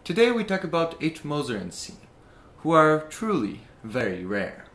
Today we talk about H. Moser and C, who are truly very rare.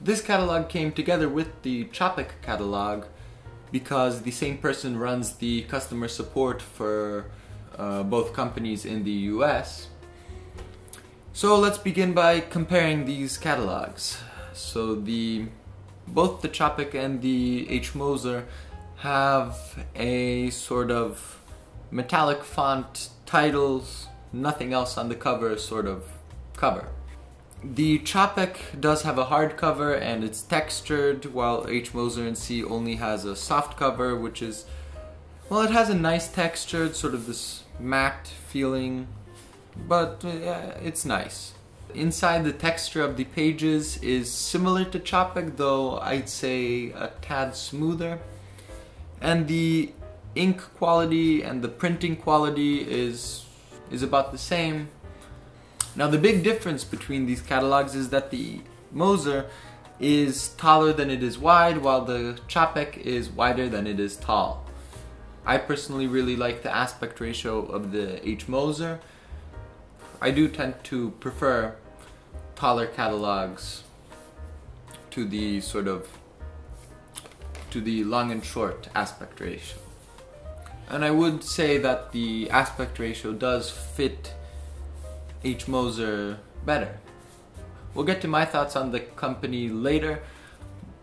This catalog came together with the Chopek catalog because the same person runs the customer support for both companies in the US. So let's begin by comparing these catalogs. So both the Chopek and the H. Moser have a sort of metallic font, titles, nothing else on the cover sort of cover. The Chopek does have a hard cover and it's textured, while H. Moser and C only has a soft cover, which is, well, it has a nice texture, sort of this matte feeling, but it's nice. Inside, the texture of the pages is similar to Chopek, though I'd say a tad smoother. And the ink quality and the printing quality is about the same. Now the big difference between these catalogs is that the Moser is taller than it is wide, while the Chopek is wider than it is tall. I personally really like the aspect ratio of the H. Moser. I do tend to prefer taller catalogs to the long and short aspect ratio. And I would say that the aspect ratio does fit H. Moser better. We'll get to my thoughts on the company later,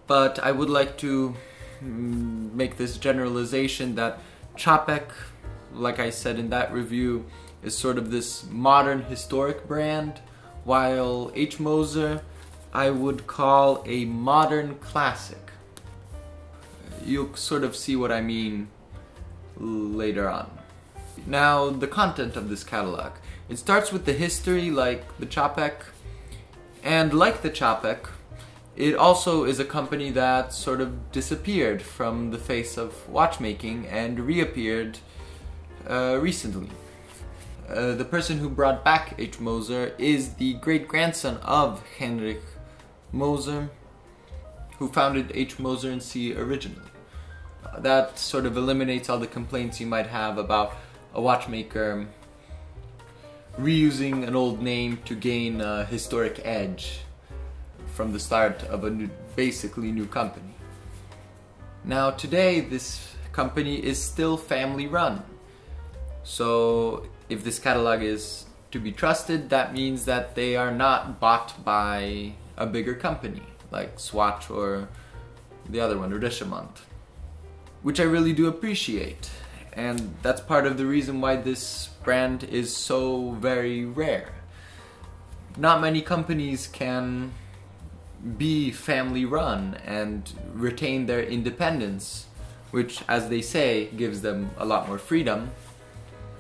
but I would like to make this generalization that Chopek, like I said in that review, is sort of this modern historic brand, while H. Moser I would call a modern classic. You'll sort of see what I mean later on. Now, the content of this catalog. It starts with the history, like the Chopek, and like the Chopek, it also is a company that sort of disappeared from the face of watchmaking and reappeared recently. The person who brought back H. Moser is the great-grandson of Heinrich Moser, who founded H. Moser and C originally. That sort of eliminates all the complaints you might have about a watchmaker reusing an old name to gain a historic edge from the start of a basically new company. Now today this company is still family run. So if this catalog is to be trusted, that means that they are not bought by a bigger company like Swatch or the other one, Richemont, which I really do appreciate. And that's part of the reason why this brand is so very rare. Not many companies can be family run and retain their independence, which, as they say, gives them a lot more freedom.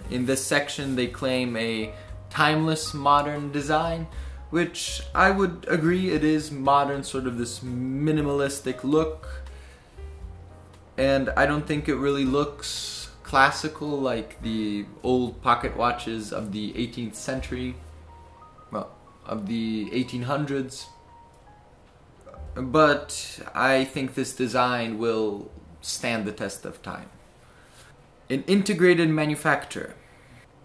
In this section they claim a timeless modern design, which I would agree it is modern, sort of this minimalistic look. And I don't think it really looks classical like the old pocket watches of the 18th century, well, of the 1800s. But I think this design will stand the test of time. An integrated manufacturer.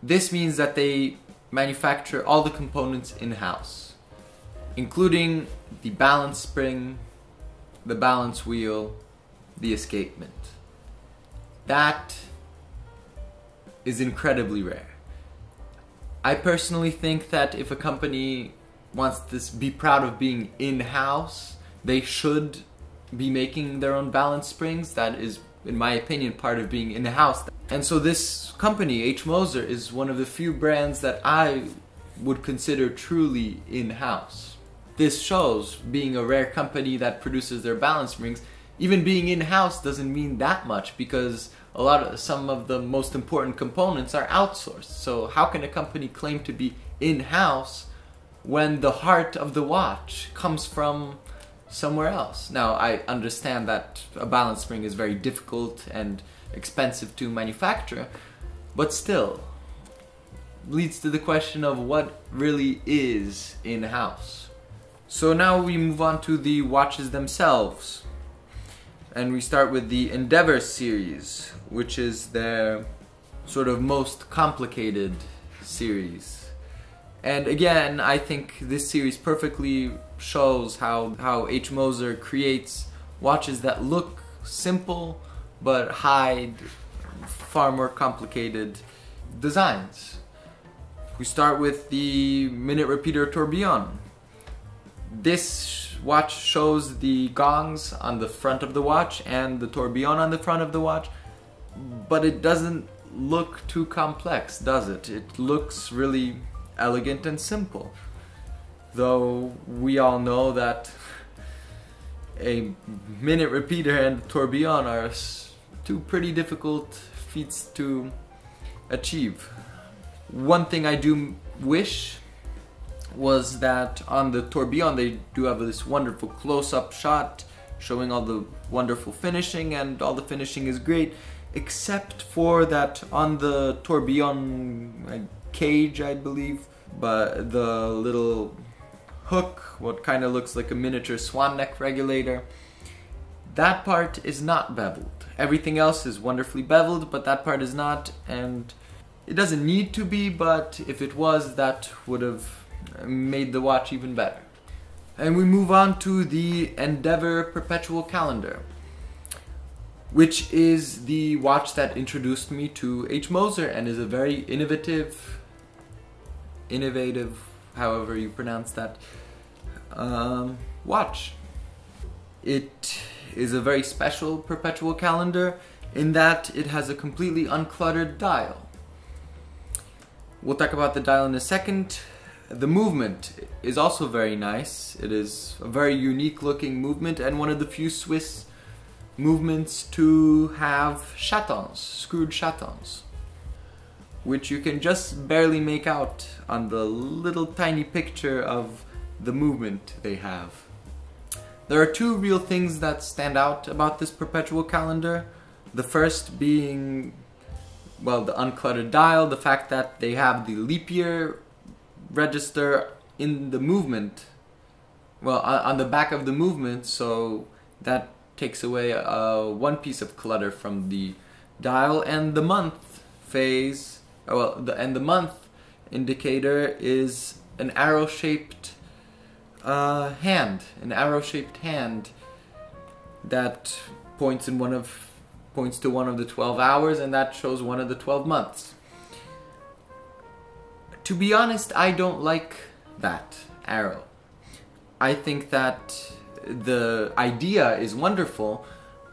This means that they manufacture all the components in-house, including the balance spring, the balance wheel, the escapement. That is incredibly rare. I personally think that if a company wants to be proud of being in-house, they should be making their own balance springs. That is, in my opinion, part of being in-house. And so this company, H. Moser, is one of the few brands that I would consider truly in-house. This shows, being a rare company that produces their balance rings, even being in-house doesn't mean that much, because some of the most important components are outsourced. So how can a company claim to be in-house when the heart of the watch comes from somewhere else? Now, I understand that a balance ring is very difficult and expensive to manufacture, but still leads to the question of what really is in-house. So now we move on to the watches themselves, and we start with the Endeavor series, which is their sort of most complicated series. And again, I think this series perfectly shows how H. Moser creates watches that look simple but hide far more complicated designs. We start with the minute repeater tourbillon. This watch shows the gongs on the front of the watch and the tourbillon on the front of the watch, but it doesn't look too complex, does it? It looks really elegant and simple. Though we all know that a minute repeater and tourbillon are two pretty difficult feats to achieve. One thing I do wish was that on the tourbillon they do have this wonderful close-up shot showing all the wonderful finishing, and all the finishing is great, except for that on the tourbillon cage, I believe, but the little hook, what kind of looks like a miniature swan neck regulator, that part is not beveled. Everything else is wonderfully beveled, but that part is not, and it doesn't need to be, but if it was, that would have made the watch even better. And we move on to the Endeavor Perpetual Calendar, which is the watch that introduced me to H. Moser and is a very innovative, however you pronounce that, watch. It is a very special perpetual calendar in that it has a completely uncluttered dial. We'll talk about the dial in a second. The movement is also very nice. It is a very unique looking movement and one of the few Swiss movements to have chatons, screwed chatons, which you can just barely make out on the little tiny picture of the movement they have. There are two real things that stand out about this perpetual calendar. The first being, well, the uncluttered dial, the fact that they have the leap year register in the movement, well, on the back of the movement, so that takes away one piece of clutter from the dial. And the month phase, and the month indicator is an arrow-shaped hand, that points to one of the 12 hours, and that shows one of the 12 months. To be honest, I don't like that arrow. I think that the idea is wonderful,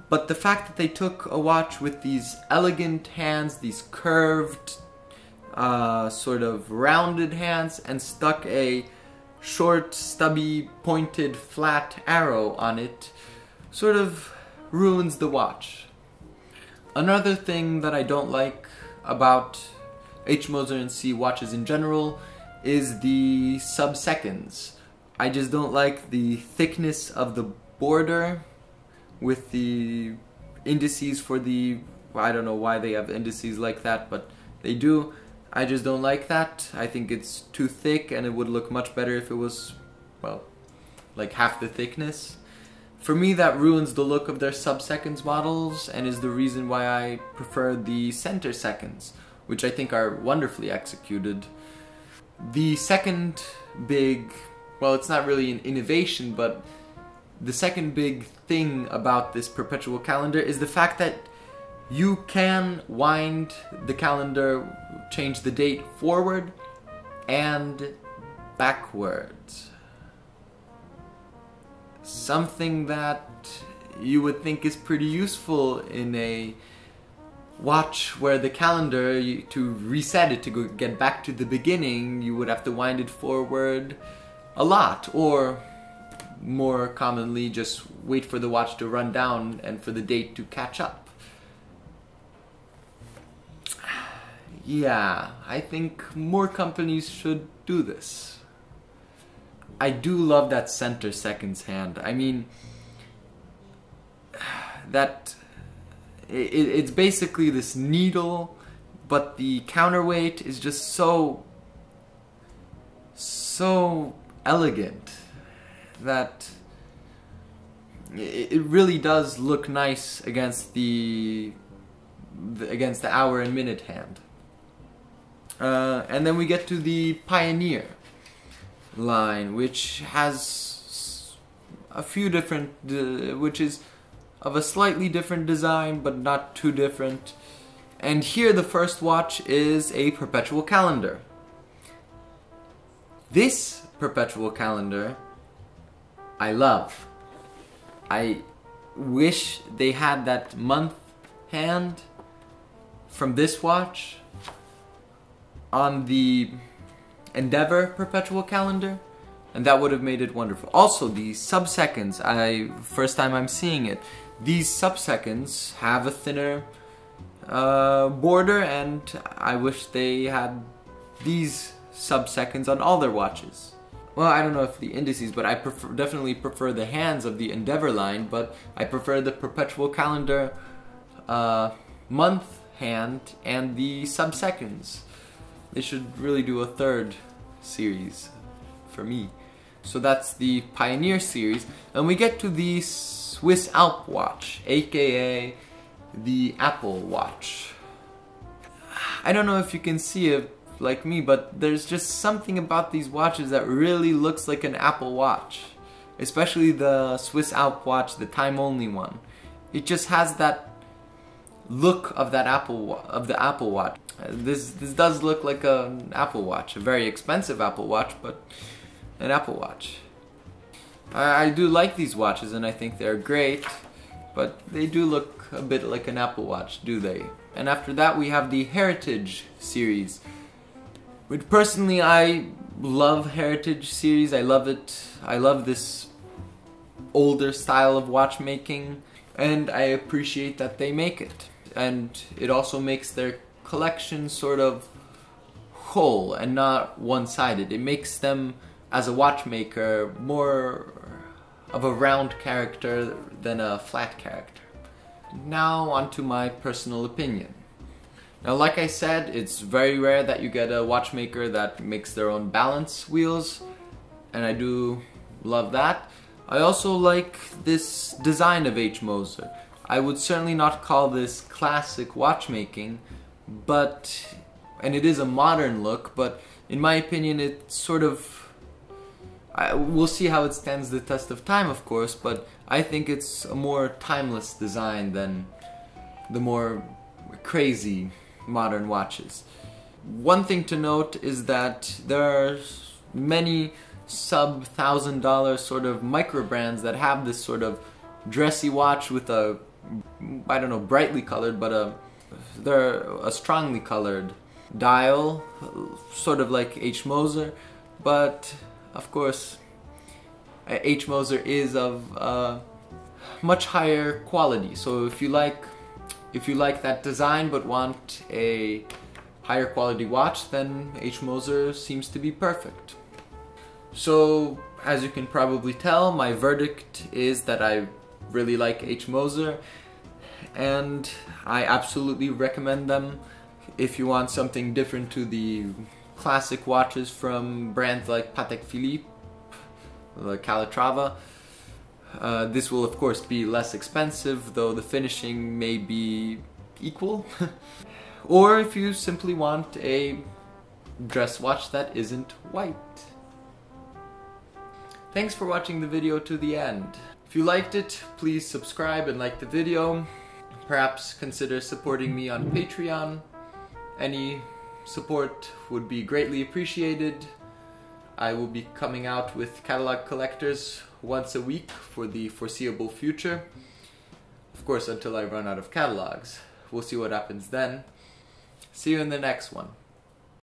but the fact that they took a watch with these elegant hands, these curved, sort of rounded hands, and stuck a short, stubby, pointed, flat arrow on it, sort of ruins the watch. Another thing that I don't like about H. Moser & C watches in general is the sub-seconds. I just don't like the thickness of the border with the indices for the, I don't know why they have indices like that, but they do. I just don't like that. I think it's too thick, and it would look much better if it was, well, like half the thickness. For me, that ruins the look of their sub-seconds models, and is the reason why I prefer the center seconds, which I think are wonderfully executed. The second big, well, it's not really an innovation, but the second big thing about this perpetual calendar is the fact that you can wind the calendar, change the date forward and backwards. Something that you would think is pretty useful in a watch where the calendar, to reset it, to get back to the beginning, you would have to wind it forward a lot, or more commonly just wait for the watch to run down and for the date to catch up. Yeah, I think more companies should do this. I do love that center seconds hand. I mean, that it's basically this needle, but the counterweight is just so elegant that it really does look nice against the hour and minute hand. And then we get to the Pioneer line, which has a few different, which is of a slightly different design, but not too different. And here the first watch is a perpetual calendar. This perpetual calendar I love. I wish they had that month hand from this watch on the Endeavor perpetual calendar, and that would have made it wonderful. Also, the sub-seconds, first time I'm seeing it, these sub-seconds have a thinner border, and I wish they had these sub-seconds on all their watches. Well, I don't know if the indices, but I definitely prefer the hands of the Endeavor line, but I prefer the perpetual calendar month hand and the sub-seconds. They should really do a third series for me. So that's the Pioneer series, and we get to the Swiss Alp watch, aka the Apple watch. I don't know if you can see it like me, but there's just something about these watches that really looks like an Apple watch, especially the Swiss Alp watch, the time-only one. It just has that look of that the Apple watch. This does look like an Apple watch, a very expensive Apple watch, but an Apple watch. I do like these watches, and I think they're great, but they do look a bit like an Apple watch, do they? And after that we have the Heritage series, which personally I love. Heritage series, I love it. I love this older style of watchmaking, and I appreciate that they make it. And it also makes their collection sort of whole and not one-sided. It makes them, as a watchmaker, more of a round character than a flat character. Now onto my personal opinion. Now, like I said, it's very rare that you get a watchmaker that makes their own balance wheels, and I do love that. I also like this design of H. Moser. I would certainly not call this classic watchmaking, and it is a modern look, but in my opinion it's sort of, we'll see how it stands the test of time, of course, but I think it's a more timeless design than the more crazy modern watches. One thing to note is that there are many sub-$1,000 sort of micro brands that have this sort of dressy watch with a, I don't know, brightly colored, but they're a strongly colored dial, sort of like H. Moser, but of course H. Moser is of much higher quality. So if you like that design but want a higher quality watch, then H. Moser seems to be perfect. So as you can probably tell, my verdict is that I really like H. Moser, and I absolutely recommend them if you want something different to the classic watches from brands like Patek Philippe, Calatrava. This will of course be less expensive, though the finishing may be equal. Or if you simply want a dress watch that isn't white. Thanks for watching the video to the end. If you liked it, please subscribe and like the video. Perhaps consider supporting me on Patreon. Any support would be greatly appreciated. I will be coming out with catalog collectors once a week for the foreseeable future. Of course, until I run out of catalogs, we'll see what happens then. See you in the next one.